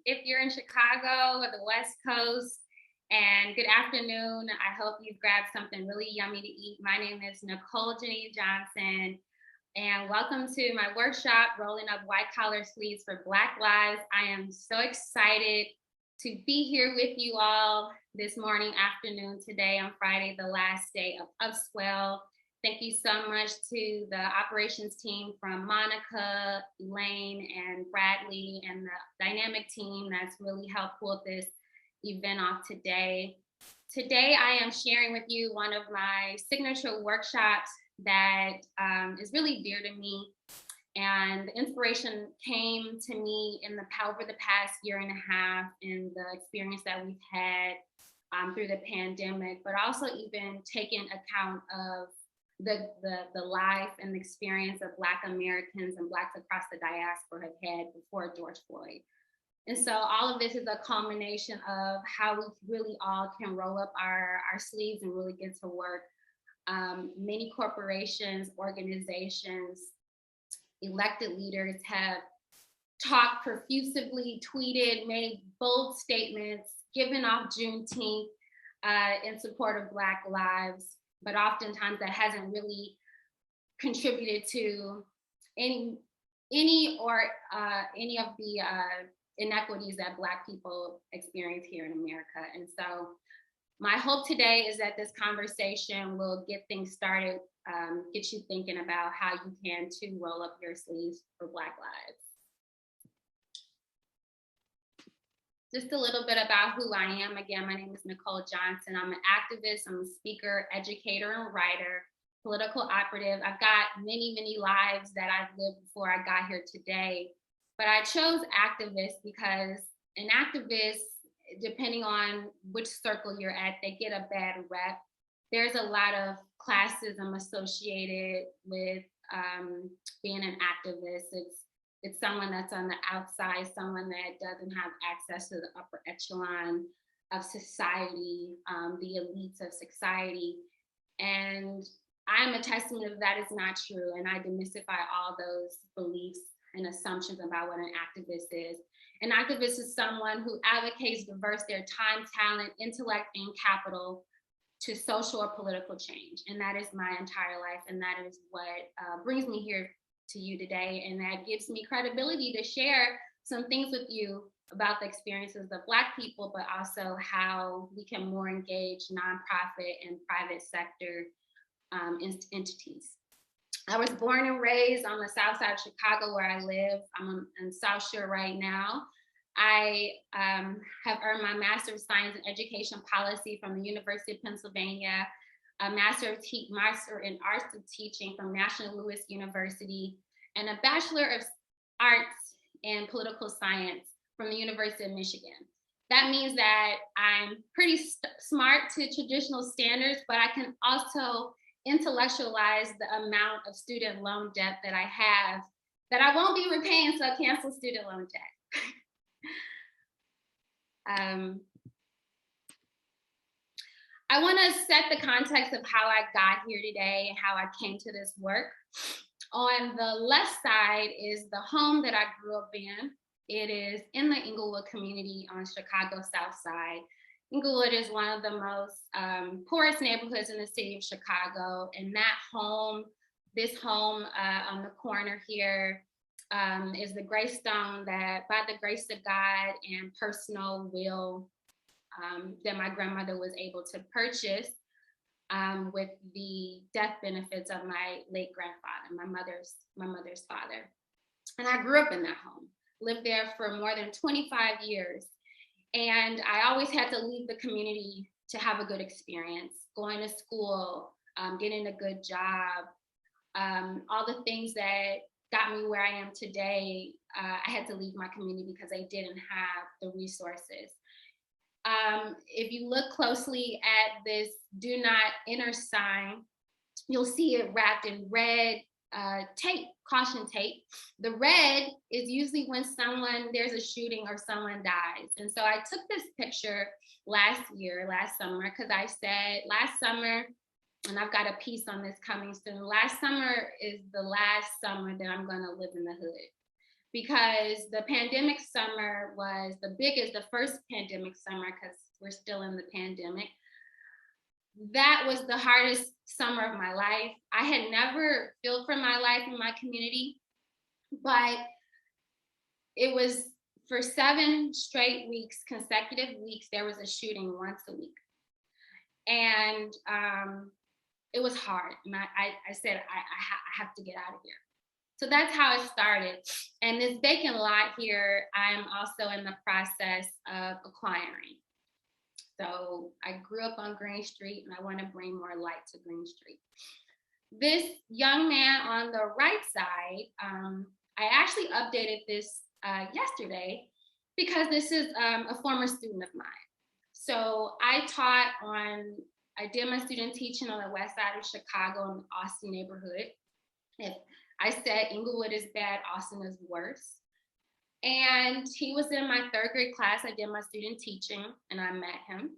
if you're in Chicago or the West Coast. And good afternoon. I hope you've grabbed something really yummy to eat. My name is Nicole Janine Johnson, and welcome to my workshop, Rolling Up White Collar Sleeves for Black Lives. I am so excited to be here with you all this morning, afternoon, today on Friday, the last day of Upswell. Thank you so much to the operations team from Monica, Elaine, and Bradley, and the dynamic team that's really helped pull this event off today. Today, I am sharing with you one of my signature workshops that is really dear to me. And the inspiration came to me over the past year and a half in the experience that we've had through the pandemic, but also even taking account of the life and the experience of Black Americans and Blacks across the diaspora have had before George Floyd. And so all of this is a culmination of how we really all can roll up our sleeves and really get to work. Many corporations, organizations, elected leaders have talked profusively, tweeted, made bold statements, given off Juneteenth in support of Black lives, but oftentimes that hasn't really contributed to any of the inequities that Black people experience here in America. And so my hope today is that this conversation will get things started, get you thinking about how you can too roll up your sleeves for Black lives. Just a little bit about who I am. Again, my name is Nicole Johnson. I'm an activist, I'm a speaker, educator, and writer, political operative. I've got many, many lives that I've lived before I got here today. But I chose activist because an activist, depending on which circle you're at, they get a bad rep. There's a lot of classism associated with being an activist. It's someone that's on the outside, someone that doesn't have access to the upper echelon of society, the elites of society. And I'm a testament of that is not true. And I demystify all those beliefs and assumptions about what an activist is. An activist is someone who advocates diverse their time, talent, intellect, and capital to social or political change. And that is my entire life. And that is what brings me here to you today. And that gives me credibility to share some things with you about the experiences of Black people, but also how we can more engage nonprofit and private sector entities. I was born and raised on the south side of Chicago where I live. I'm in South Shore right now. I have earned my Master of Science in Education Policy from the University of Pennsylvania, a Master in Arts of Teaching from National Louis University, and a Bachelor of Arts in Political Science from the University of Michigan. That means that I'm pretty smart to traditional standards, but I can also intellectualize the amount of student loan debt that I have that I won't be repaying, so cancel student loan debt. I want to set the context of how I got here today and how I came to this work. On the left side is the home that I grew up in. It is in the Englewood community on Chicago's South Side. Englewood is one of the most poorest neighborhoods in the city of Chicago. And that home, this home on the corner here is the gravestone that, by the grace of God and personal will, that my grandmother was able to purchase with the death benefits of my late grandfather, my mother's father. And I grew up in that home, lived there for more than 25 years. And I always had to leave the community to have a good experience, going to school, getting a good job, all the things that got me where I am today. I had to leave my community because they didn't have the resources. If you look closely at this do not enter sign, you'll see it wrapped in red tape, caution tape. The red is usually when there's a shooting or someone dies. And so I took this picture last summer, because I said last summer, and I've got a piece on this coming soon, last summer is the last summer that I'm gonna live in the hood. because the pandemic summer was the first pandemic summer, because we're still in the pandemic. That was the hardest summer of my life. I had never felt for my life in my community, but it was for 7 straight weeks, consecutive weeks, there was a shooting once a week. And it was hard. And I said, I have to get out of here. So that's how it started. And this vacant lot here, I'm also in the process of acquiring. So I grew up on Green Street, and I want to bring more light to Green Street. This young man on the right side, I actually updated this yesterday because this is a former student of mine. So I did my student teaching on the west side of Chicago in the Austin neighborhood. If I said Inglewood is bad, Austin is worse. And he was in my 3rd grade class. I did my student teaching, and I met him.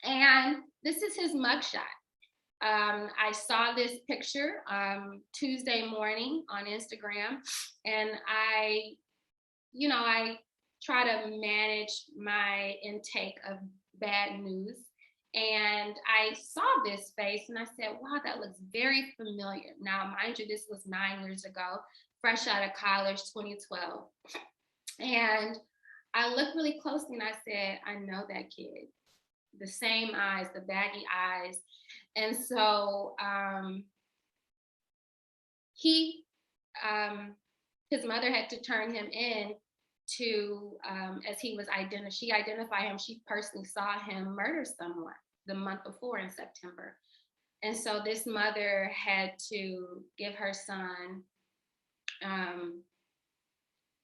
And this is his mugshot. I saw this picture Tuesday morning on Instagram, and I try to manage my intake of bad news. And I saw this face and I said, wow, that looks very familiar. Now, mind you, this was 9 years ago, fresh out of college, 2012. And I looked really closely and I said, I know that kid. The same eyes, the baggy eyes. And so his mother had to turn him in to, as she identified him, she personally saw him murder someone the month before in September. And so this mother had to give her son,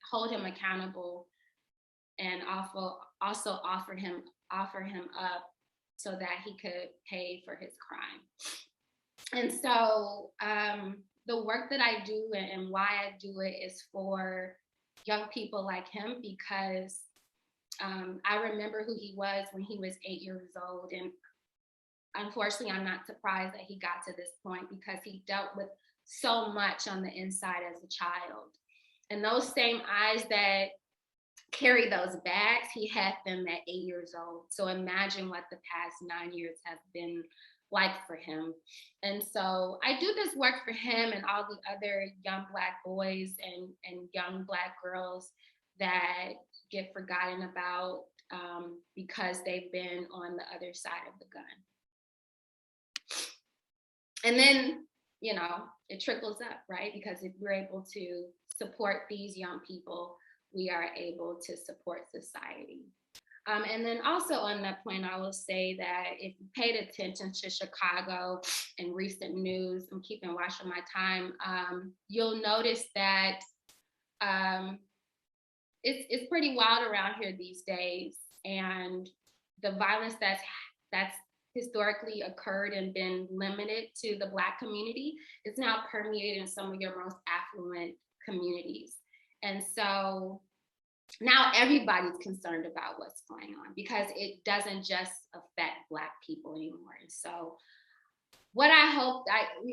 hold him accountable, and also offer him up so that he could pay for his crime. And so the work that I do and why I do it is for young people like him, because I remember who he was when he was 8 years old. And unfortunately, I'm not surprised that he got to this point, because he dealt with so much on the inside as a child. And those same eyes that carry those bags, he had them at 8 years old. So imagine what the past 9 years have been like for him. And so I do this work for him and all the other young Black boys and young Black girls that get forgotten about because they've been on the other side of the gun. And then, it trickles up, right? Because if we're able to support these young people, we are able to support society. And then also on that point, I will say that if you paid attention to Chicago and recent news, I'm keeping watch of my time, you'll notice that it's pretty wild around here these days. And the violence that's historically occurred and been limited to the Black community is now permeated in some of your most affluent communities. And so now everybody's concerned about what's going on, because it doesn't just affect Black people anymore. And so what I hope,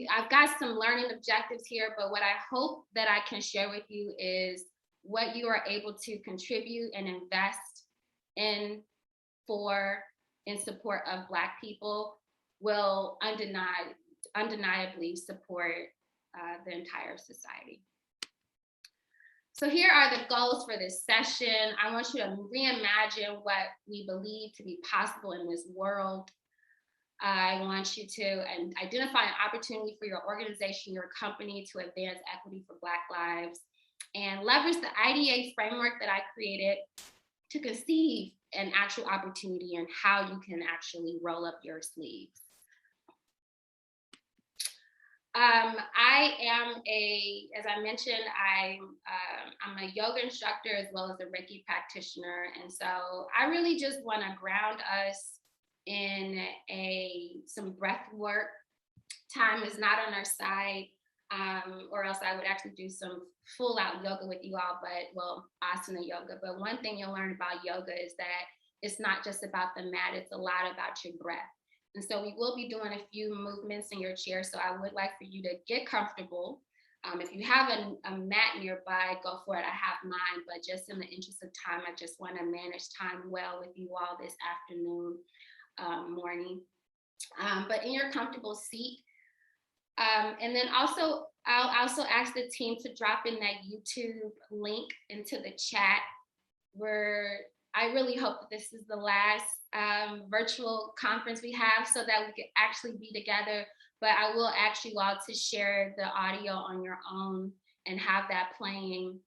I've got some learning objectives here, but what I hope that I can share with you is what you are able to contribute and invest in support of Black people will undeniably support the entire society. So here are the goals for this session. I want you to reimagine what we believe to be possible in this world. I want you to identify an opportunity for your organization, your company, to advance equity for Black lives, and leverage the IDA framework that I created to conceive an actual opportunity and how you can actually roll up your sleeves. I am as I mentioned, I'm a yoga instructor as well as a Reiki practitioner. And so I really just want to ground us in some breath work. Time is not on our side, or else I would actually do some full out yoga with you all, asana yoga. But one thing you'll learn about yoga is that it's not just about the mat, it's a lot about your breath. And so we will be doing a few movements in your chair. So I would like for you to get comfortable. If you have a mat nearby, go for it. I have mine, but just in the interest of time, I just want to manage time well with you all this afternoon, morning. But in your comfortable seat. And then also, I'll also ask the team to drop in that YouTube link into the chat, where I really hope that this is the last virtual conference we have, so that we could actually be together. But I will ask you all to share the audio on your own and have that playing.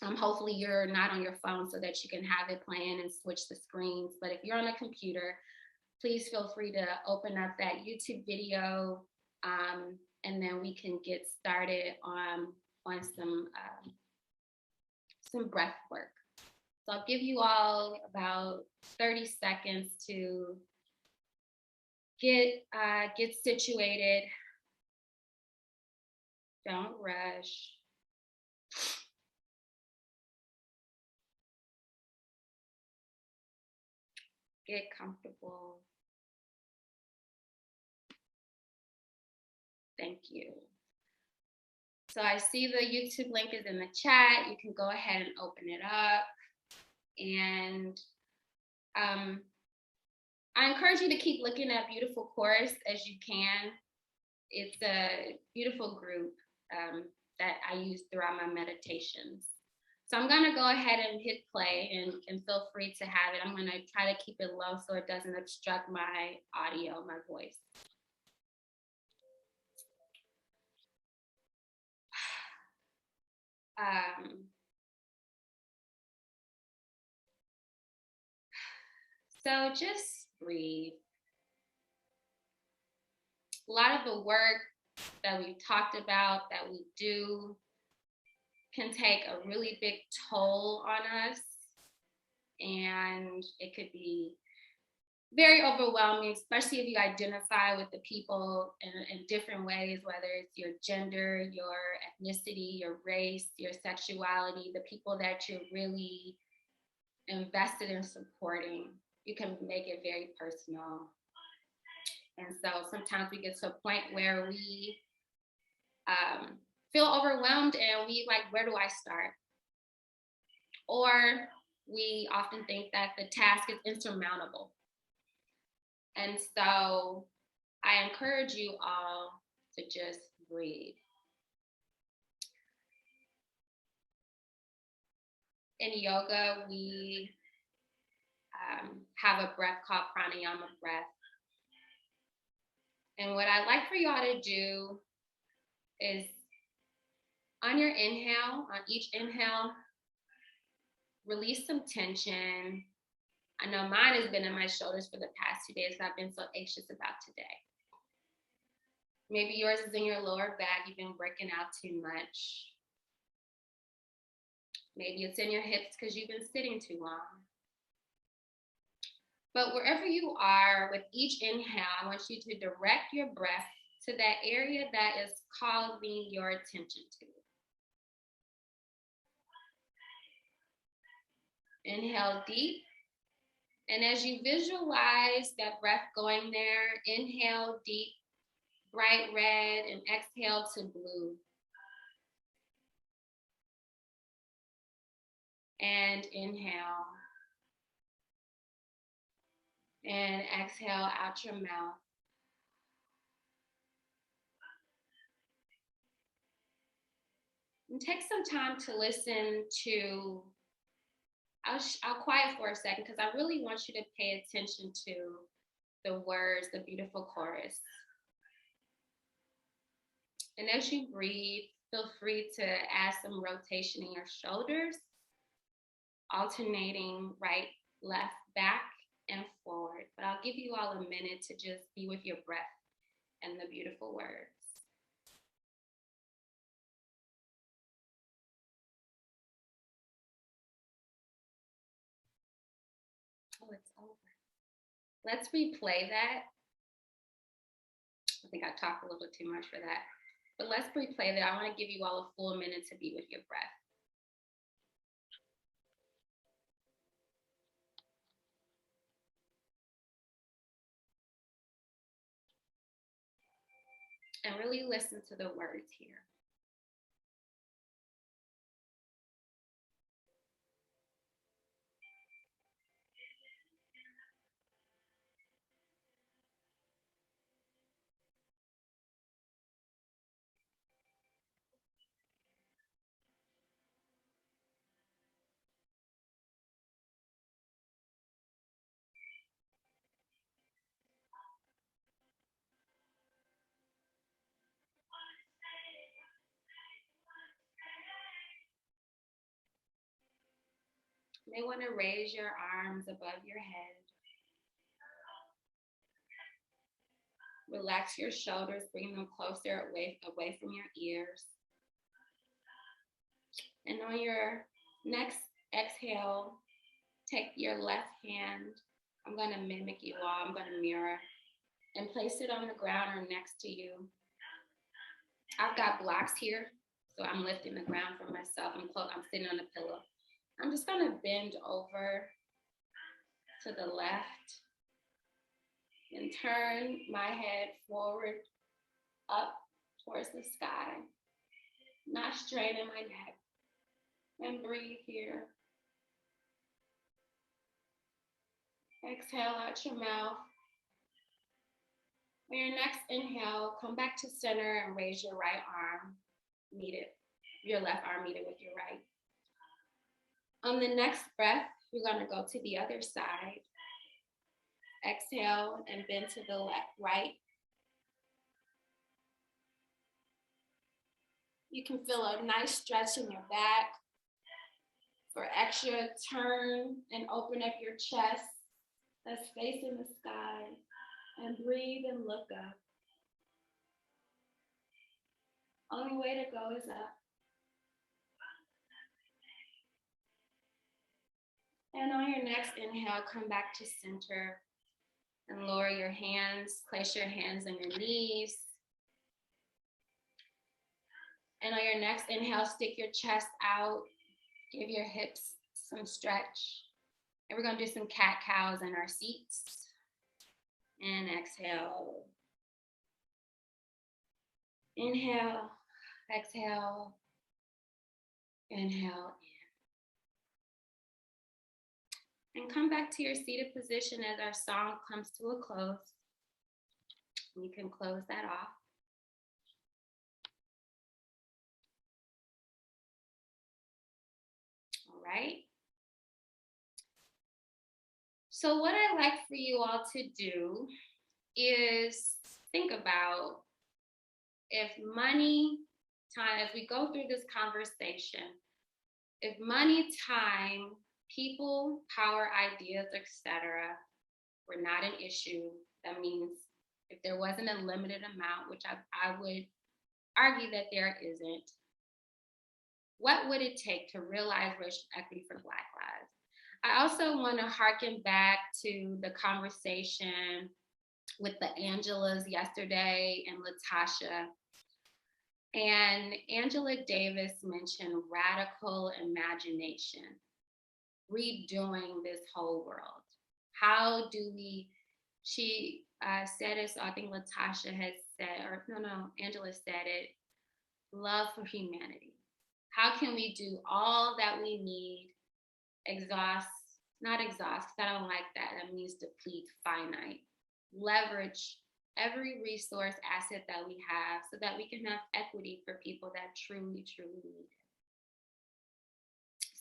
Hopefully you're not on your phone, so that you can have it playing and switch the screens. But if you're on a computer, please feel free to open up that YouTube video, and then we can get started on some breath work. So I'll give you all about 30 seconds to get situated. Don't rush. Get comfortable. Thank you. So I see the YouTube link is in the chat. You can go ahead and open it up. And I encourage you to keep looking at Beautiful Chorus as you can. It's a beautiful group that I use throughout my meditations. So I'm gonna go ahead and hit play, and feel free to have it. I'm gonna try to keep it low so it doesn't obstruct my audio, my voice. So just breathe. A lot of the work that we've talked about, that we do, can take a really big toll on us. And it could be very overwhelming, especially if you identify with the people in different ways, whether it's your gender, your ethnicity, your race, your sexuality, the people that you're really invested in supporting. You can make it very personal. And so sometimes we get to a point where we feel overwhelmed, and we like, where do I start? Or we often think that the task is insurmountable. And so I encourage you all to just breathe. In yoga, we have a breath called Pranayama Breath. And what I'd like for y'all to do is, on your inhale, on each inhale, release some tension. I know mine has been in my shoulders for the past 2 days, because I've been so anxious about today. Maybe yours is in your lower back. You've been working out too much. Maybe it's in your hips because you've been sitting too long. But wherever you are, with each inhale, I want you to direct your breath to that area that is calling your attention to. Inhale deep. And as you visualize that breath going there, inhale deep, bright red, and exhale to blue. And inhale. And exhale out your mouth. And take some time to listen to, I'll quiet for a second, because I really want you to pay attention to the words, the beautiful chorus. And as you breathe, feel free to add some rotation in your shoulders, alternating right, left, back, and forward. But I'll give you all a minute to just be with your breath and the beautiful words. Oh, it's over. Let's replay that. I think I talked a little bit too much for that. But let's replay that. I want to give you all a full minute to be with your breath. And really listen to the words here. You may want to raise your arms above your head. Relax your shoulders, bring them closer away from your ears. And on your next exhale, take your left hand. I'm going to mimic you all. I'm going to mirror and place it on the ground or next to you. I've got blocks here, so I'm lifting the ground for myself. I'm sitting on a pillow. I'm just going to bend over to the left and turn my head forward, up towards the sky, not straining my neck. And breathe here. Exhale out your mouth. On your next inhale, come back to center and raise your right arm. Meet it. Your left arm meet it with your right. On the next breath, you're going to go to the other side. Exhale and bend to the left, right. You can feel a nice stretch in your back. For extra, turn and open up your chest that's facing the sky and breathe and look up. Only way to go is up. And on your next inhale, come back to center and lower your hands. Place your hands on your knees. And on your next inhale, stick your chest out. Give your hips some stretch. And we're going to do some cat-cows in our seats. And exhale. Inhale, exhale, inhale, in. And come back to your seated position as our song comes to a close. You can close that off. Right? So what I'd like for you all to do is think about if money, time, as we go through this conversation, if money, time, people, power, ideas, etc., were not an issue, that means if there wasn't a limited amount, which I would argue that there isn't, what would it take to realize racial equity for Black lives? I also want to harken back to the conversation with the Angelas yesterday and Latasha. And Angela Davis mentioned radical imagination, redoing this whole world. How do we, she said it, so I think Latasha had said, or no, Angela said it, love for humanity. How can we do all that we need, not exhaust, because I don't like that. That means deplete, finite. Leverage every resource, asset that we have so that we can have equity for people that truly, truly need it.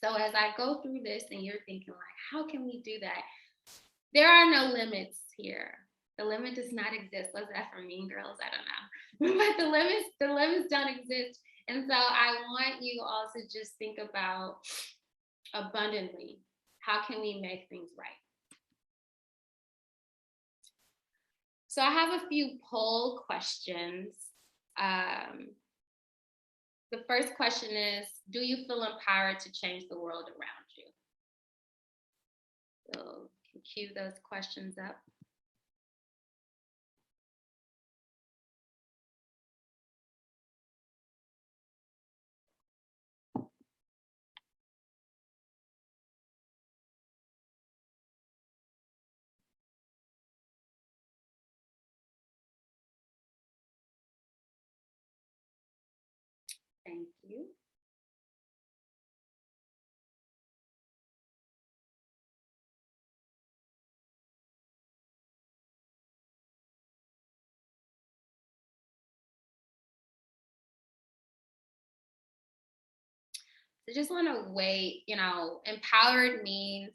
So as I go through this and you're thinking like, how can we do that? There are no limits here. The limit does not exist. Was that for Mean Girls? I don't know. But the limits don't exist. And so I want you all to just think about abundantly, how can we make things right? So I have a few poll questions. The first question is, do you feel empowered to change the world around you? So you can cue those questions up. Thank you. I just want to wait, empowered means,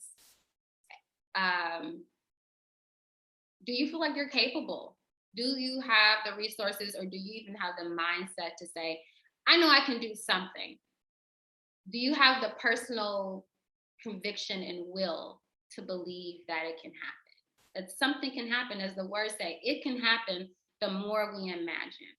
do you feel like you're capable? Do you have the resources, or do you even have the mindset to say, I know I can do something? Do you have the personal conviction and will to believe that it can happen. That something can happen, as the words say, it can happen the more we imagine.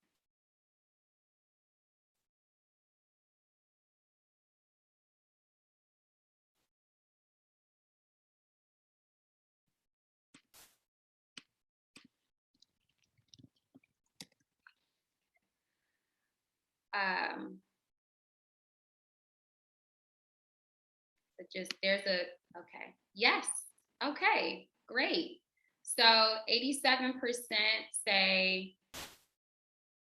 But just okay. Yes. Okay, great. So 87% say,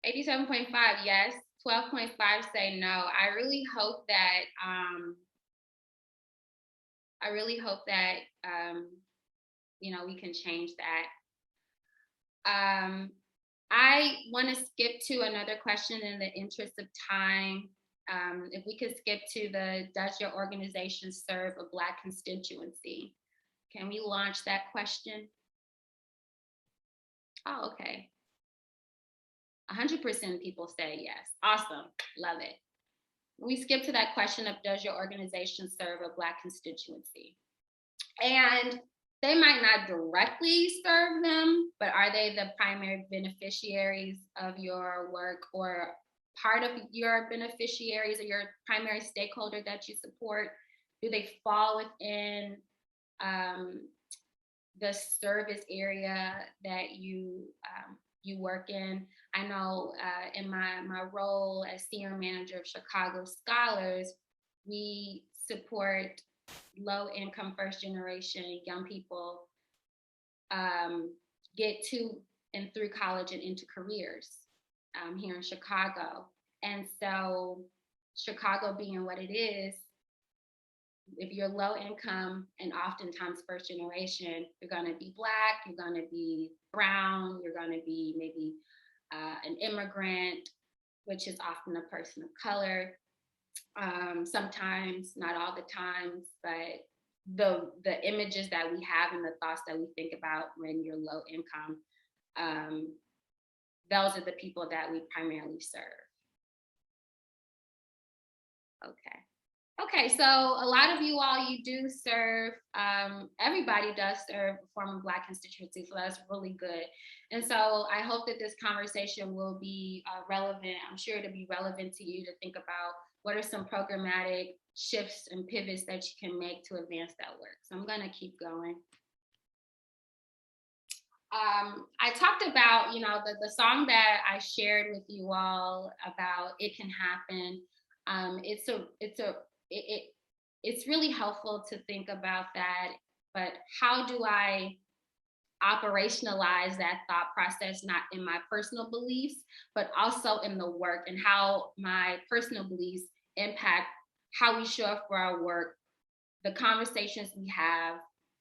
87.5 yes, 12.5 say no. I really hope that we can change that. I want to skip to another question in the interest of time. If we could skip to does your organization serve a Black constituency? Can we launch that question? Oh, okay. 100% of people say yes. Awesome, love it. We skip to that question of does your organization serve a Black constituency? And they might not directly serve them, but are they the primary beneficiaries of your work, or part of your beneficiaries or your primary stakeholder that you support? Do they fall within the service area that you work in? I know in my role as senior manager of Chicago Scholars, we support low-income first-generation young people get to and through college and into careers here in Chicago. And so Chicago being what it is, if you're low income and oftentimes first generation, you're going to be Black, you're going to be brown, you're going to be maybe an immigrant, which is often a person of color. Sometimes, not all the times, but the images that we have and the thoughts that we think about when you're low income, those are the people that we primarily serve. Okay, so a lot of you all, you do serve, everybody does serve a form of Black constituency, so that's really good. And so I hope that this conversation will be relevant. I'm sure it'll be relevant to you to think about what are some programmatic shifts and pivots that you can make to advance that work. So I'm gonna keep going. I talked about, the song that I shared with you all about It Can Happen. It's really helpful to think about that, but how do I operationalize that thought process, not in my personal beliefs, but also in the work, and how my personal beliefs impact how we show up for our work, the conversations we have,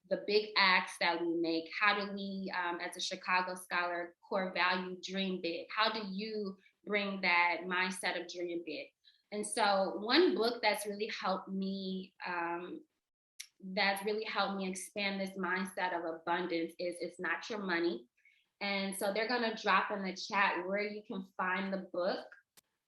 the big acts that we make. How do we, as a Chicago Scholar core value, dream big? How do you bring that mindset of dream big? And so one book that's really helped me expand this mindset of abundance is It's Not Your Money. And so they're gonna drop in the chat where you can find the book.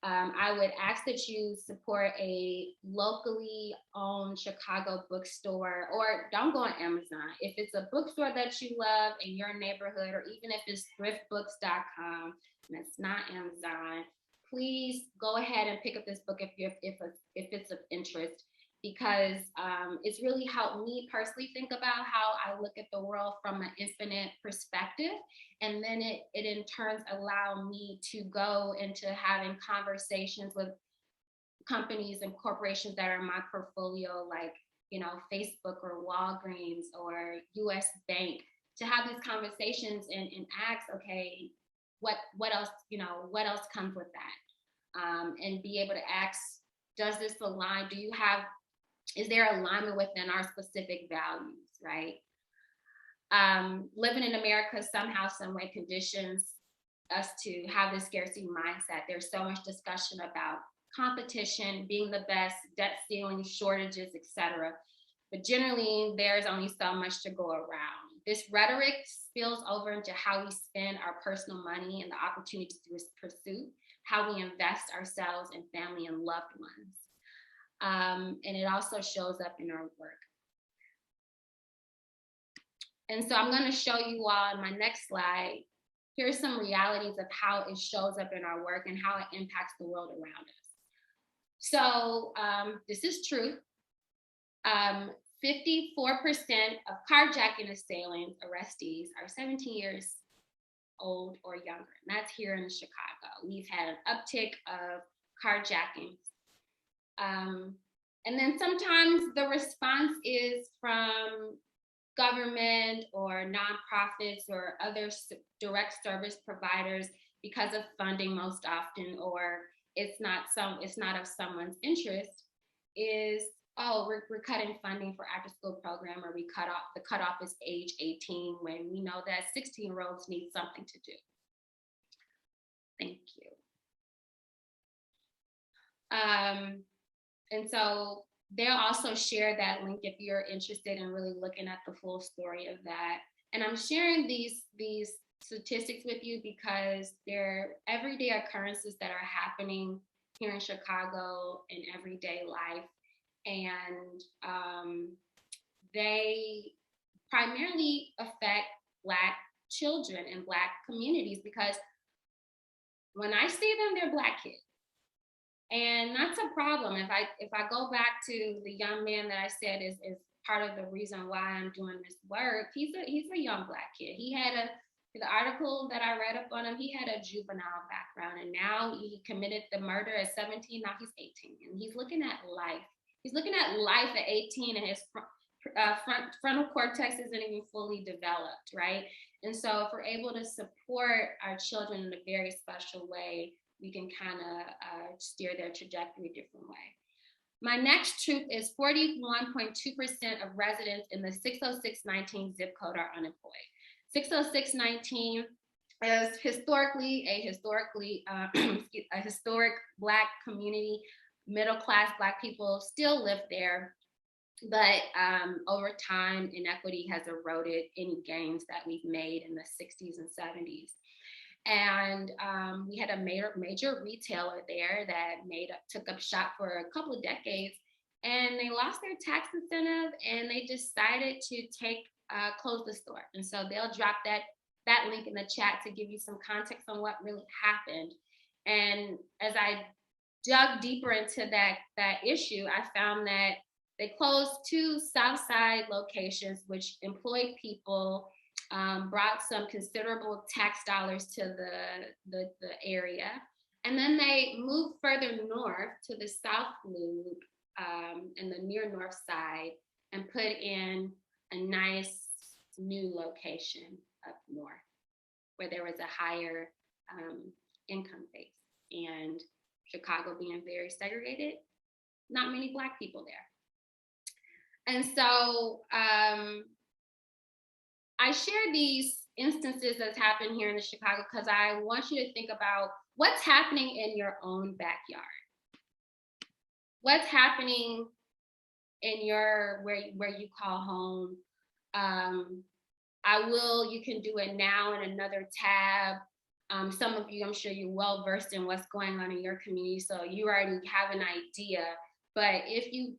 I would ask that you support a locally owned Chicago bookstore, or don't go on Amazon. If it's a bookstore that you love in your neighborhood, or even if it's thriftbooks.com and it's not Amazon, please go ahead and pick up this book if it's of interest, because it's really helped me personally think about how I look at the world from an infinite perspective. And then it in turns allow me to go into having conversations with companies and corporations that are in my portfolio, like, Facebook or Walgreens or US Bank, to have these conversations and ask, okay, what else, what else comes with that? And be able to ask, does this align? Is there alignment within our specific values, right? Living in America somehow, some way conditions us to have this scarcity mindset. There's so much discussion about competition, being the best, debt ceiling, shortages, etc. But generally, there's only so much to go around. This rhetoric spills over into how we spend our personal money and the opportunities to pursue, how we invest ourselves in family and loved ones. And it also shows up in our work. And so I'm going to show you all in my next slide, here's some realities of how it shows up in our work and how it impacts the world around us. So this is truth. 54% of carjacking assailants, arrestees, are 17 years old or younger. And that's here in Chicago. We've had an uptick of carjackings. And then sometimes the response is from government or nonprofits or other direct service providers because of funding most often, or it's not of someone's interest, is, oh, we're cutting funding for after school program, or the cutoff is age 18 when we know that 16-year-olds need something to do. Thank you. And so they'll also share that link if you're interested in really looking at the full story of that. And I'm sharing these statistics with you because they're everyday occurrences that are happening here in Chicago in everyday life. And they primarily affect Black children and Black communities, because when I see them, they're Black kids. And that's a problem. If I go back to the young man that I said is part of the reason why I'm doing this work, he's a young Black kid. He had the article that I read up on him, he had a juvenile background, and now he committed the murder at 17, now he's 18, and he's looking at life. He's looking at life at 18, and his frontal cortex isn't even fully developed, right? And so if we're able to support our children in a very special way, we can kind of steer their trajectory a different way. My next truth is 41.2% of residents in the 60619 zip code are unemployed. 60619 is historically a historic Black community. Middle-class Black people still live there, but over time, inequity has eroded any gains that we've made in the 60s and 70s. And we had a major retailer there that took up shop for a couple of decades, and they lost their tax incentive, and they decided to close the store. And so they'll drop that link in the chat to give you some context on what really happened. And as I dug deeper into that issue, I found that they closed 2 South Side locations, which employed people, brought some considerable tax dollars to the area. And then they moved further north to the South Loop and the near North Side, and put in a nice new location up north where there was a higher income base. And Chicago being very segregated, not many Black people there. And so I share these instances that's happened here in Chicago because I want you to think about what's happening in your own backyard. What's happening in where you call home. You can do it now in another tab. Some of you, I'm sure you're well versed in what's going on in your community, so you already have an idea. But if you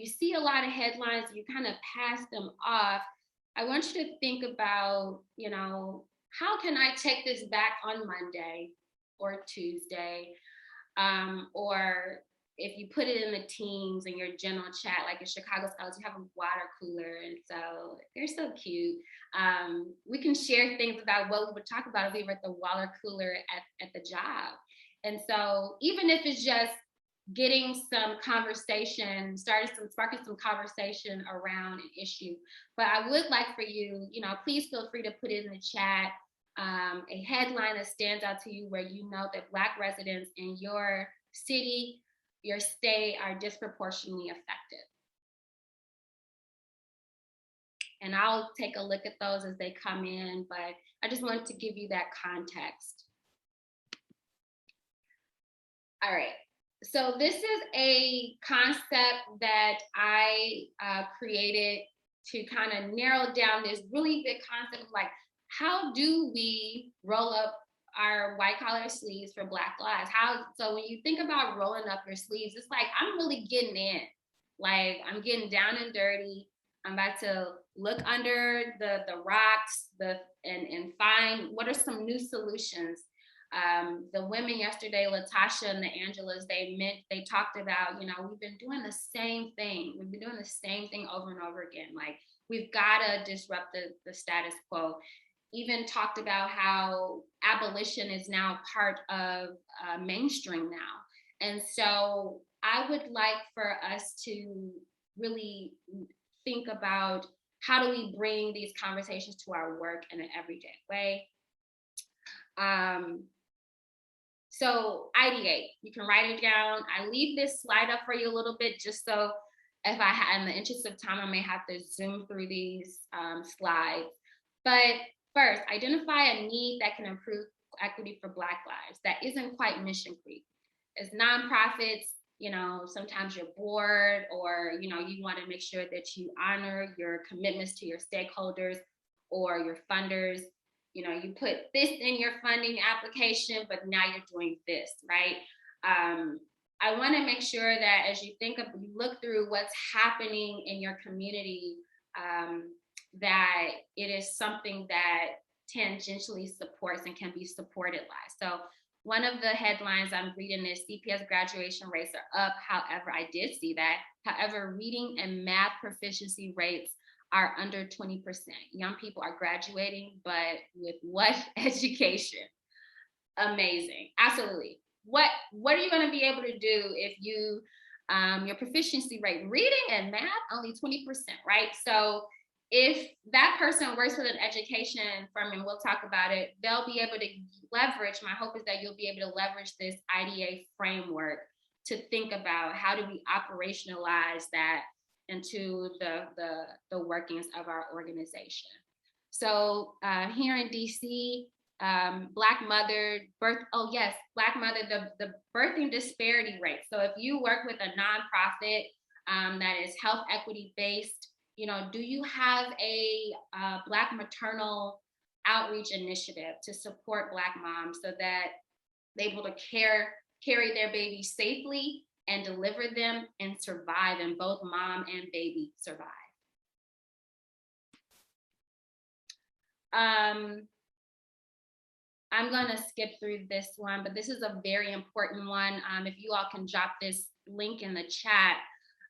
see a lot of headlines, you kind of pass them off. I want you to think about, how can I take this back on Monday or Tuesday? Or if you put it in the Teams in your general chat, like in Chicago Scholars, you have a water cooler, and so they're so cute. We can share things about what we would talk about if we were at the water cooler at the job. And so even if it's just getting some conversation, sparking some conversation around an issue. But I would like for you, please feel free to put it in the chat, a headline that stands out to you where you know that Black residents in your city, your state are disproportionately affected. And I'll take a look at those as they come in, but I just wanted to give you that context. All right. So this is a concept that I created to kind of narrow down this really big concept of like, how do we roll up our white collar sleeves for Black lives? So when you think about rolling up your sleeves, it's like, I'm really getting in. Like, I'm getting down and dirty. I'm about to look under the rocks and find what are some new solutions. The women yesterday, Latasha and the Angelas, they talked about, we've been doing the same thing. We've been doing the same thing over and over again. Like, we've got to disrupt the status quo. Even talked about how abolition is now part of mainstream now. And so I would like for us to really think about how do we bring these conversations to our work in an everyday way. So ideate, you can write it down. I leave this slide up for you a little bit, just so if I had, in the interest of time, I may have to zoom through these slides. But first, identify a need that can improve equity for Black lives that isn't quite mission creep. As nonprofits, sometimes you're bored, or, you want to make sure that you honor your commitments to your stakeholders or your funders. You put this in your funding application, but now you're doing this, right? I want to make sure that as you look through what's happening in your community, that it is something that tangentially supports and can be supported by. So one of the headlines I'm reading is CPS graduation rates are up. However, I did see that. However, reading and math proficiency rates are under 20%. Young people are graduating, but with what education? Amazing. Absolutely. What are you going to be able to do if you your proficiency rate reading and math only 20%, right? So if that person works with an education firm, and we'll talk about it, they'll be able to leverage, my hope is that you'll be able to leverage this IDA framework to think about how do we operationalize that into the workings of our organization. So here in DC, Black mother birth, the birthing disparity rate. So if you work with a nonprofit that is health equity based, do you have a Black maternal outreach initiative to support Black moms so that they're able to carry their babies safely and deliver them and survive, and both mom and baby survive? I'm gonna skip through this one, but this is a very important one. If you all can drop this link in the chat.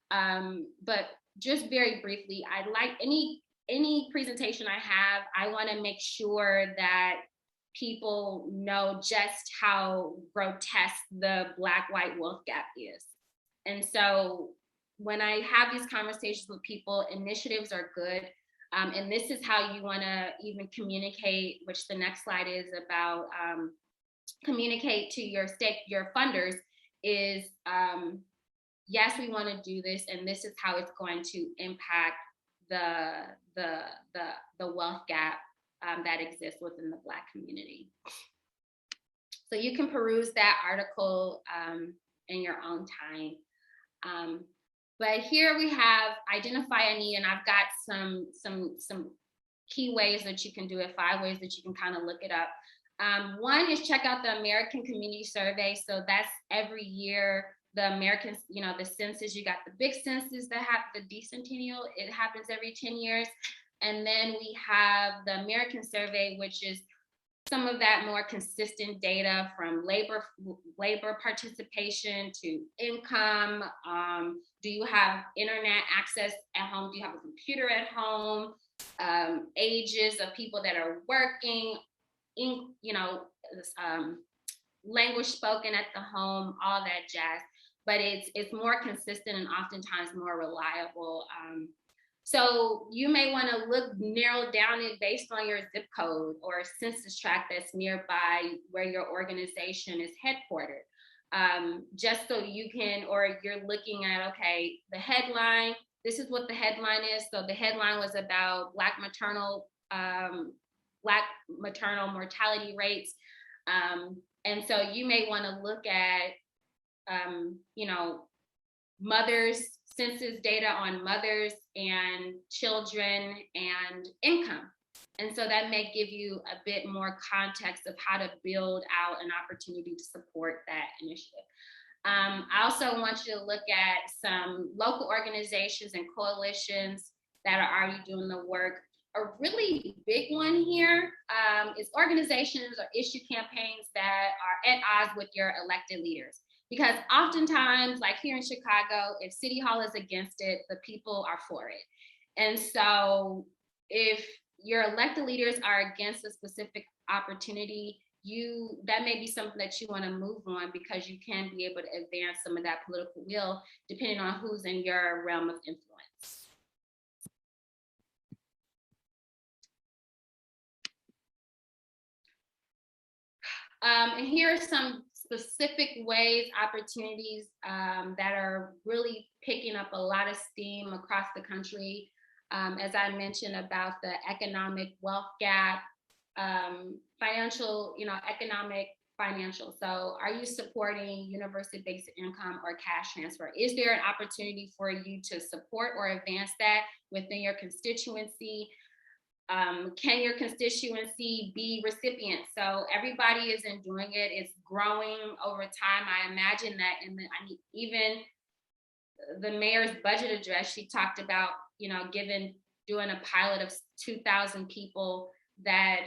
But just very briefly, I'd like any presentation I have, I wanna make sure that people know just how grotesque the Black-white wealth gap is. And so when I have these conversations with people, initiatives are good. And this is how you want to even communicate, which the next slide is about, communicate to your funders is, yes, we want to do this, and this is how it's going to impact the wealth gap that exists within the Black community. So you can peruse that article in your own time. But here we have identify a need, and I've got some key ways that you can do it, 5 ways that you can kind of look it up. One is check out the American Community Survey. So that's every year, the Americans, the census, you got the big census that have the decennial, it happens every 10 years. And then we have the American Survey, which is some of that more consistent data from labor participation to income. Do you have internet access at home? Do you have a computer at home? Ages of people that are working, language spoken at the home, all that jazz. But it's more consistent and oftentimes more reliable. So you may want to narrow down it based on your zip code or census tract that's nearby where your organization is headquartered. Just so you can, or you're looking at, okay, the headline, this is what the headline is. So the headline was about Black maternal mortality rates. And so you may want to look at, mothers, census data on mothers and children and income. And so that may give you a bit more context of how to build out an opportunity to support that initiative. I also want you to look at some local organizations and coalitions that are already doing the work. A really big one here is organizations or issue campaigns that are at odds with your elected leaders. Because oftentimes, like here in Chicago, if City Hall is against it, the people are for it. And so if your elected leaders are against a specific opportunity, that may be something that you want to move on, because you can be able to advance some of that political will depending on who's in your realm of influence. And here are some specific ways, opportunities that are really picking up a lot of steam across the country. As I mentioned about the economic wealth gap, financial, financial. So are you supporting universal basic income or cash transfer? Is there an opportunity for you to support or advance that within your constituency? Can your constituency be recipients? So everybody isn't doing it. It's growing over time. I imagine that even the mayor's budget address, she talked about, doing a pilot of 2,000 people that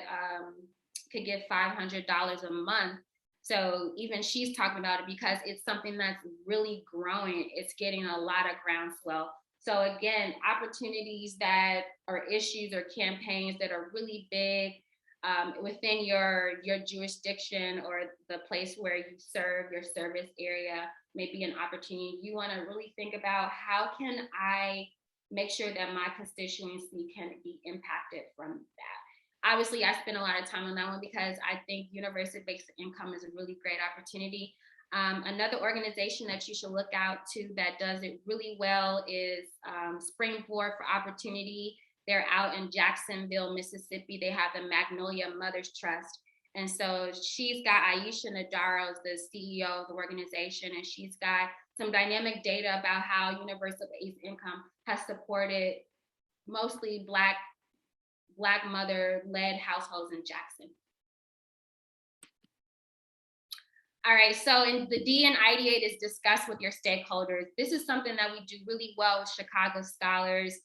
could get $500 a month. So even she's talking about it because it's something that's really growing. It's getting a lot of groundswell. So again, opportunities that are issues or campaigns that are really big within your jurisdiction or the place where you serve, your service area, may be an opportunity. You want to really think about, how can I make sure that my constituency can be impacted from that? Obviously, I spend a lot of time on that one because I think universal basic income is a really great opportunity. Another organization that you should look out to that does it really well is Springboard for Opportunity. They're out in Jacksonville, Mississippi. They have the Magnolia Mothers Trust. And so she's got Aisha Nadaro as the CEO of the organization, and she's got some dynamic data about how universal basic income has supported mostly Black mother-led households in Jackson. All right, so in the D and ideate is discuss with your stakeholders. This is something that we do really well with Chicago scholars.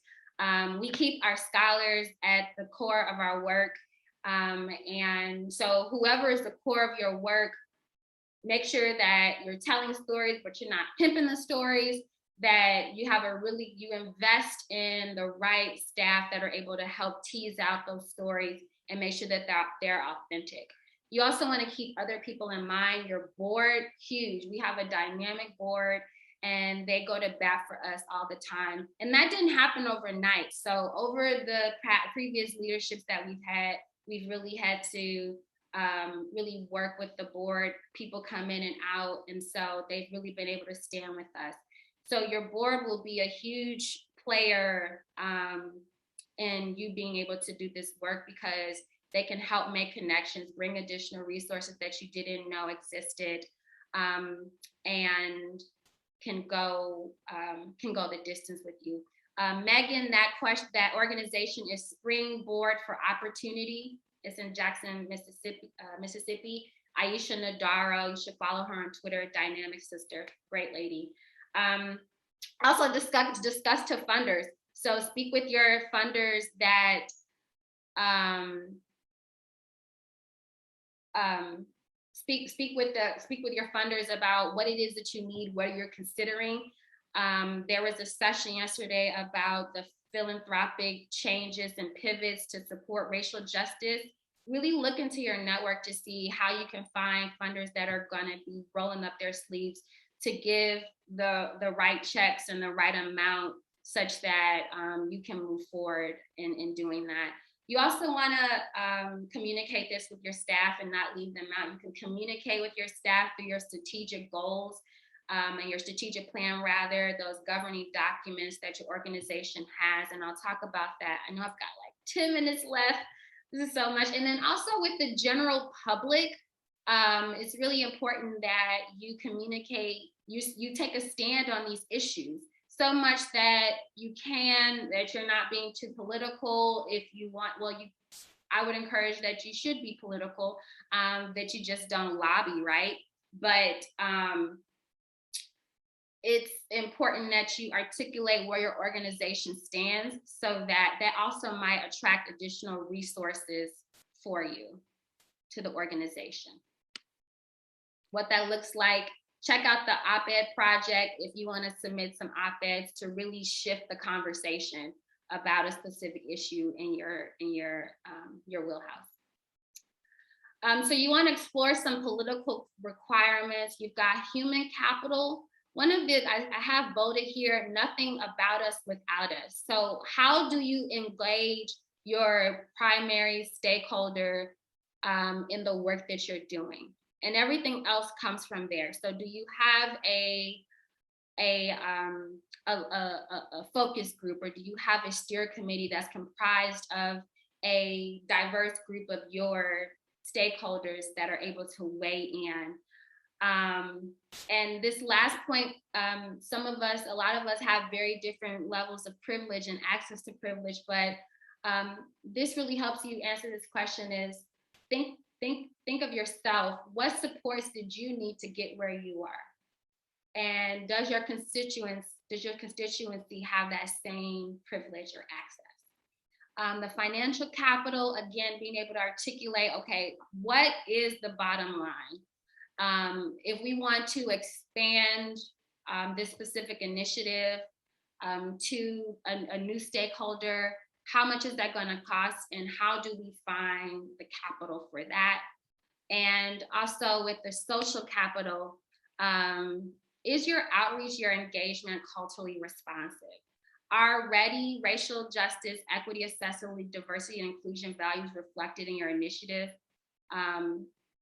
We keep our scholars at the core of our work. And so whoever is the core of your work, make sure that you're telling stories, but you're not pimping the stories, that you invest in the right staff that are able to help tease out those stories and make sure that they're authentic. You also want to keep other people in mind. Your board, huge. We have a dynamic board and they go to bat for us all the time. And that didn't happen overnight. So over the previous leaderships that we've had, we've really had to really work with the board. People come in and out. And so they've really been able to stand with us. So your board will be a huge player in you being able to do this work, because they can help make connections, bring additional resources that you didn't know existed, and can go the distance with you. Megan, that organization is Springboard for Opportunity. It's in Jackson, Mississippi. Aisha Nadaro, you should follow her on Twitter. Dynamic sister, great lady. Also discuss to funders. So speak with your funders that speak with your funders about what it is that you need, what you're considering. There was a session yesterday about the philanthropic changes and pivots to support racial justice. Really look into your network to see how you can find funders that are going to be rolling up their sleeves to give the right checks and the right amount, such that you can move forward in doing that. You also want to communicate this with your staff and not leave them out. You can communicate with your staff through your strategic goals and your strategic plan, rather, those governing documents that your organization has. And I'll talk about that. I know I've got like 10 minutes left. This is so much. And then also with the general public, it's really important that you communicate, you take a stand on these issues. So much that you're not being too political. If you want, I would encourage that you should be political, that you just don't lobby, right? But it's important that you articulate where your organization stands, so that also might attract additional resources for you to the organization. What that looks like, check out the op-ed project if you want to submit some op-eds to really shift the conversation about a specific issue in your wheelhouse. So you want to explore some political requirements. You've got human capital. One of the, I have voted here, nothing about us without us. So how do you engage your primary stakeholder in the work that you're doing? And everything else comes from there. So do you have a focus group, or do you have a steer committee that's comprised of a diverse group of your stakeholders that are able to weigh in? And this last point, a lot of us have very different levels of privilege and access to privilege, but this really helps you answer this question: is think of yourself. What supports did you need to get where you are? And does your constituency have that same privilege or access? The financial capital, again, being able to articulate, okay, what is the bottom line? If we want to expand this specific initiative to a new stakeholder, how much is that going to cost, and how do we find the capital for that? And also with the social capital, is your outreach, your engagement culturally responsive? Are ready racial justice, equity, accessibility, diversity, and inclusion values reflected in your initiative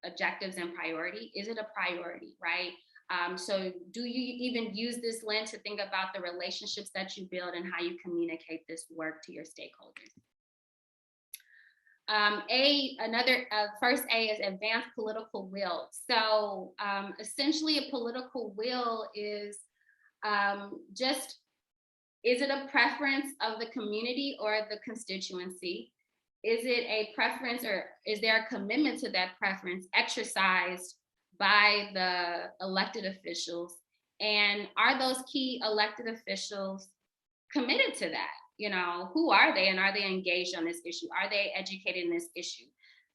objectives and priority? Is it a priority, right? So do you even use this lens to think about the relationships that you build and how you communicate this work to your stakeholders? First A is advance political will. So essentially a political will is is it a preference of the community or the constituency? Is it a preference, or is there a commitment to that preference exercised by the elected officials? And are those key elected officials committed to that? You know, who are they, and are they engaged on this issue? Are they educated in this issue?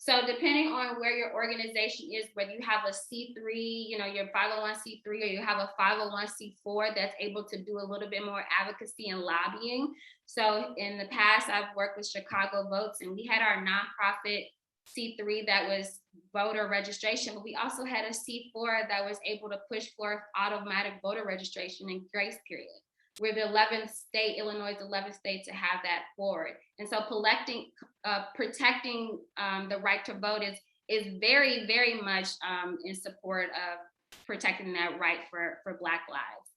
So depending on where your organization is, whether you have a C3, you know, your 501c3, or you have a 501c4 that's able to do a little bit more advocacy and lobbying. So in the past, I've worked with Chicago Votes, and we had our nonprofit C3 that was voter registration, but we also had a C4 that was able to push forth automatic voter registration and grace period. We're the 11th state, Illinois is the 11th state to have that forward. And so protecting the right to vote is very, very much in support of protecting that right for Black lives.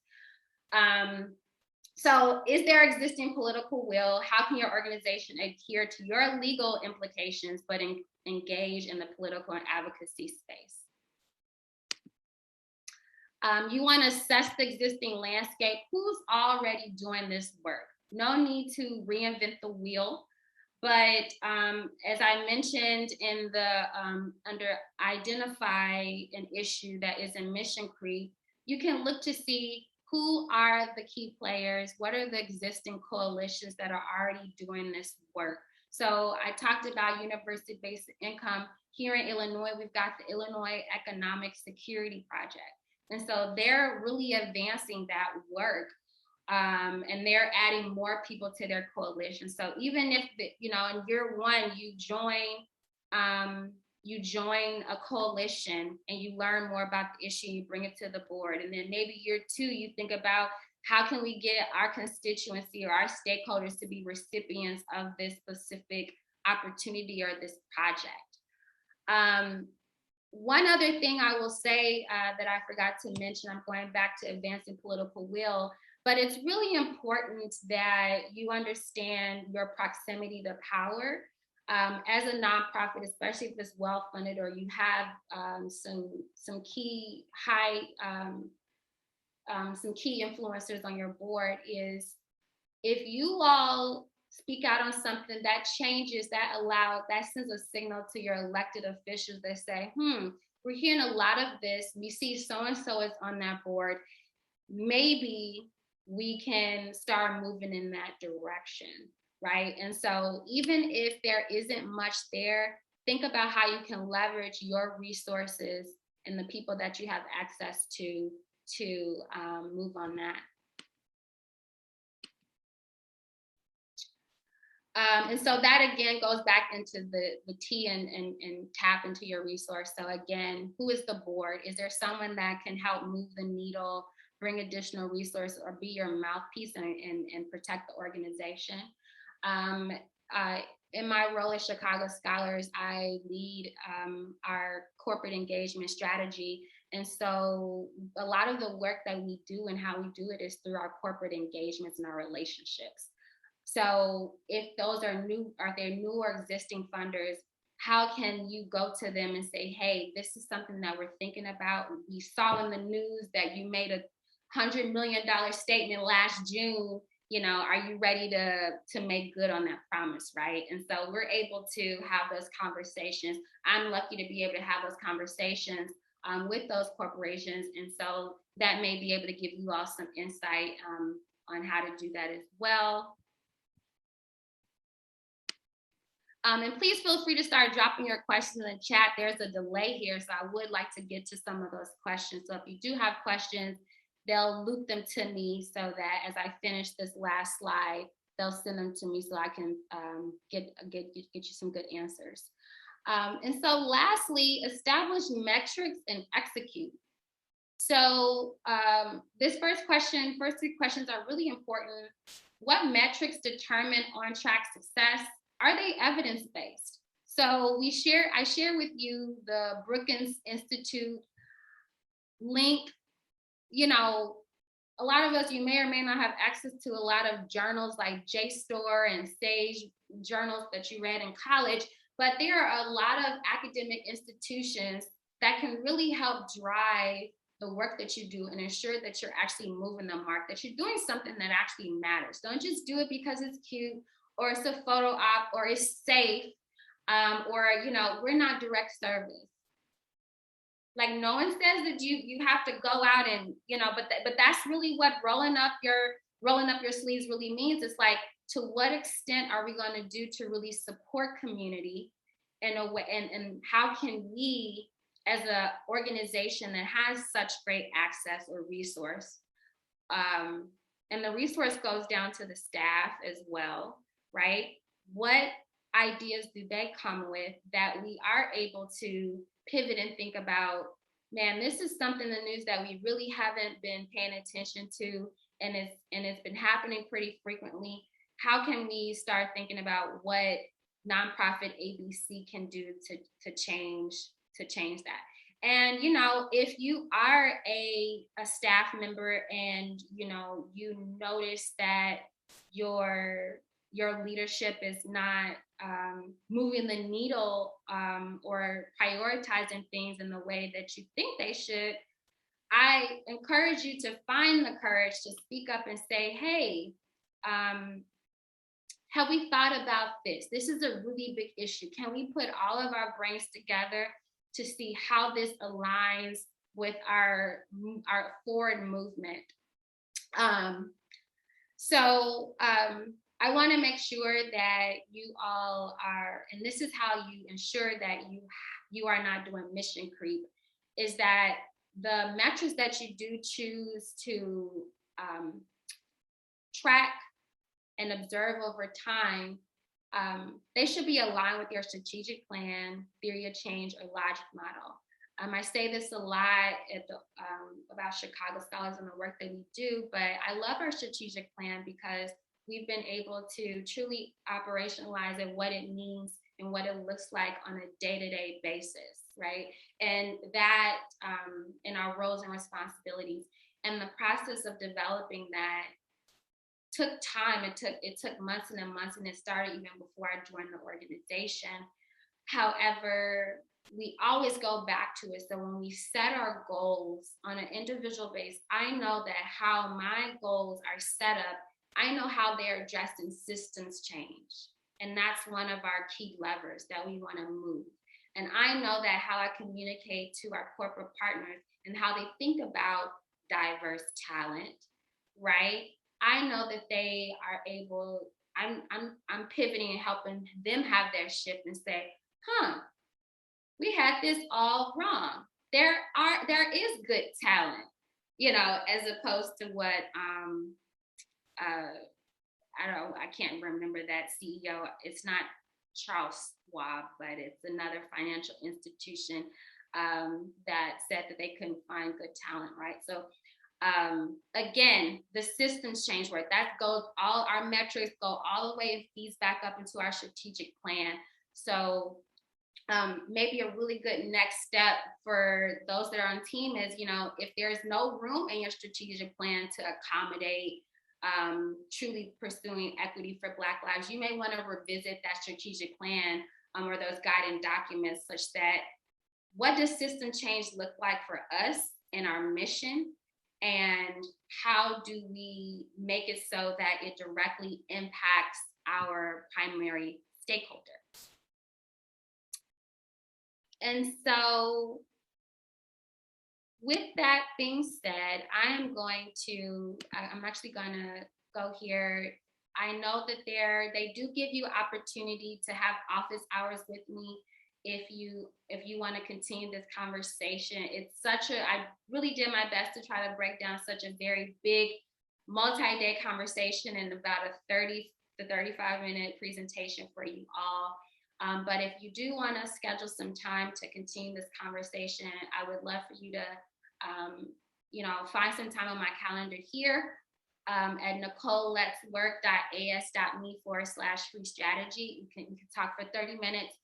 So is there existing political will? How can your organization adhere to your legal implications, but engage in the political and advocacy space? You want to assess the existing landscape. Who's already doing this work? No need to reinvent the wheel, but as I mentioned in the under identify an issue that is in mission creep, you can look to see who are the key players, what are the existing coalitions that are already doing this work. So I talked about university-based income. Here in Illinois, we've got the Illinois Economic Security Project. And so they're really advancing that work, and they're adding more people to their coalition. So even if, in year one, you join a coalition and you learn more about the issue, you bring it to the board. And then maybe year two, you think about how can we get our constituency or our stakeholders to be recipients of this specific opportunity or this project. One other thing I will say that I forgot to mention, I'm going back to advancing political will, but it's really important that you understand your proximity to power. As a nonprofit, especially if it's well-funded or you have some key influencers on your board, is if you all speak out on something that changes, that sends a signal to your elected officials that say, we're hearing a lot of this. We see so-and-so is on that board. maybe we can start moving in that direction, right? And so even if there isn't much there, think about how you can leverage your resources and the people that you have access to move on that. And so that again goes back into the T and tap into your resource. So again, who is the board? Is there someone that can help move the needle, bring additional resources, or be your mouthpiece and protect the organization? In my role as Chicago Scholars, I lead our corporate engagement strategy. And so a lot of the work that we do and how we do it is through our corporate engagements and our relationships. So if those are new or existing funders, how can you go to them and say, hey, this is something that we're thinking about. We saw in the news that you made $100 million statement last June. Are you ready to make good on that promise, right? And so we're able to have those conversations. I'm lucky to be able to have those conversations with those corporations. And so that may be able to give you all some insight on how to do that as well. And please feel free to start dropping your questions in the chat. There's a delay here, so I would like to get to some of those questions. So if you do have questions, they'll loop them to me so that as I finish this last slide, they'll send them to me so I can get you some good answers. And so lastly, establish metrics and execute. So this first three questions are really important. What metrics determine on-track success? Are they evidence-based? So I share with you the Brookings Institute link. A lot of us, you may or may not have access to a lot of journals like JSTOR and SAGE journals that you read in college, but there are a lot of academic institutions that can really help drive the work that you do and ensure that you're actually moving the mark, that you're doing something that actually matters. Don't just do it because it's cute or it's a photo op or it's safe or we're not direct service. Like no one says that you have to go out and but that's really what rolling up your sleeves really means. It's like, to what extent are we going to do to really support community in a way, and how can we as an organization that has such great access or resource, and the resource goes down to the staff as well, right? What ideas do they come with that we are able to pivot and think about, man, this is something in the news that we really haven't been paying attention to, and it's been happening pretty frequently. How can we start thinking about what nonprofit ABC can do to change that? And if you are a staff member and you notice that your leadership is not moving the needle or prioritizing things in the way that you think they should, I encourage you to find the courage to speak up and say, hey, have we thought about this? This is a really big issue. Can we put all of our brains together to see how this aligns with our forward movement? I want to make sure that you all are, and this is how you ensure that you are not doing mission creep, is that the metrics that you do choose to track and observe over time, they should be aligned with your strategic plan, theory of change, or logic model. I say this a lot about Chicago Scholars and the work that we do, but I love our strategic plan because we've been able to truly operationalize it, what it means and what it looks like on a day-to-day basis, right? And that in our roles and responsibilities. And the process of developing that took time. It took months and months, and it started even before I joined the organization. However, we always go back to it. So when we set our goals on an individual basis, I know that how my goals are set up, I know how they're addressed in systems change. And that's one of our key levers that we want to move. And I know that how I communicate to our corporate partners and how they think about diverse talent, right? I know that they are able, I'm pivoting and helping them have their shift and say, we had this all wrong. There is good talent, as opposed to what I can't remember that CEO. It's not Charles Schwab, but it's another financial institution that said that they couldn't find good talent, right? So again, the systems change work. That goes, all our metrics go all the way and feeds back up into our strategic plan. So maybe a really good next step for those that are on team is, if there's no room in your strategic plan to accommodate truly pursuing equity for Black lives, you may want to revisit that strategic plan or those guiding documents, such that what does system change look like for us and our mission, and how do we make it so that it directly impacts our primary stakeholder? And so with that being said, I'm actually going to go here. I know that they do give you opportunity to have office hours with me if you want to continue this conversation. I really did my best to try to break down such a very big multi-day conversation in about a 30 to 35-minute presentation for you all. But if you do want to schedule some time to continue this conversation, I would love for you to, find some time on my calendar here at nicoleletswork.as.me/free strategy. You can talk for 30 minutes.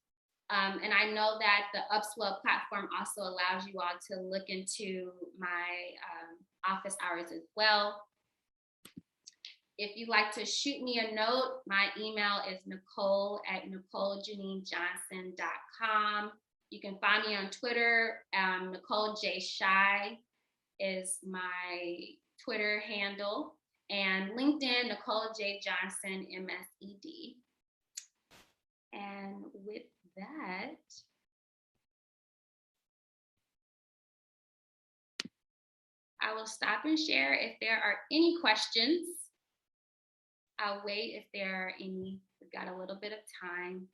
And I know that the Upswell platform also allows you all to look into my office hours as well. If you'd like to shoot me a note, my email is nicole@nicoleJanineJohnson.com. You can find me on Twitter. Nicole J. Shy is my Twitter handle. And LinkedIn, Nicole J. Johnson, MSED. And with that, I will stop and share if there are any questions. I'll wait if there are any. We've got a little bit of time.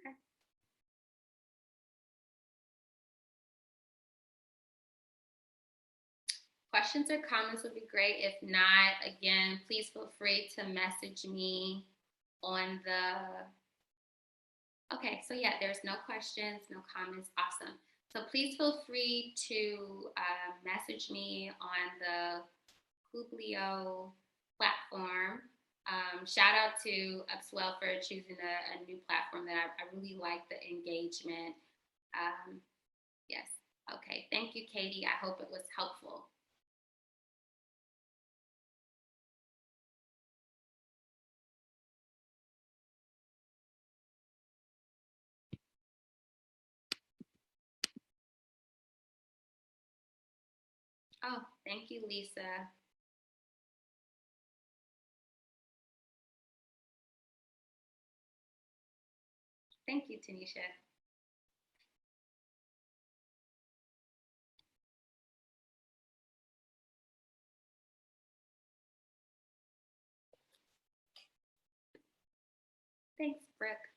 Okay. Questions or comments would be great. If not, again, please feel free to message me on okay, so yeah, there's no questions, no comments, awesome. So please feel free to message me on the Publio platform. Shout out to Upswell for choosing a new platform that I really like the engagement. Yes, okay, thank you, Katie. I hope it was helpful. Oh, thank you, Lisa. Thank you, Tanisha. Thanks, Brooke.